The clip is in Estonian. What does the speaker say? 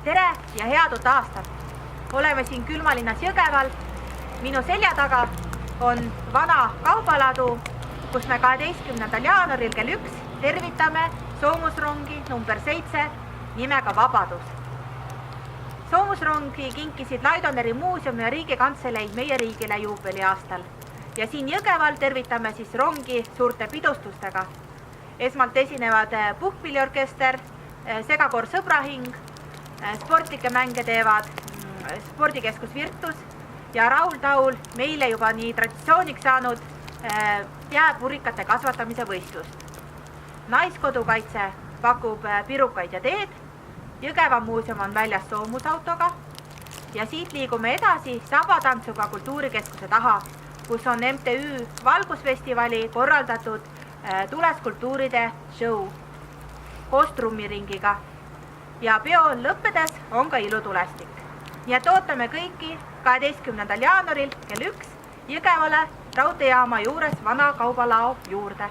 Tere ja head uut aastat! Oleme siin külmalinnas Jõgeval. Minu selja taga on vana kaubaladu, kus me 12. jaanuaril kell 1 tervitame soomusrongi number 7 nimega Vabadus. Soomusrongi kinkisid Laidoneri muuseum ja Riigikantselei meie riigile juubeliaastal. Ja siin Jõgeval tervitame siis rongi suurte pidustustega. Esmalt esinevad puhkpilliorkester, segakoor Sõbrahing, sportlike mänge teevad spordikeskus Virtus ja Raul Taul meile juba nii traditsiooniks saanud jääpurikate kasvatamise võistlust. Naiskodukaitse pakub pirukaid ja teed, Jõgeva muuseum on väljas soomusautoga ja siit liigume edasi sabatantsuga kultuurikeskuse taha, kus on MTÜ Valgusfestivali korraldatud tuleskultuuride show koos trummiringiga ja peo lõppedes on ka ilutulestik. Nii et ootame kõiki 12. jaanuaril kell 1 Jõgevale raudteejaama juures vana kaubalao juurde.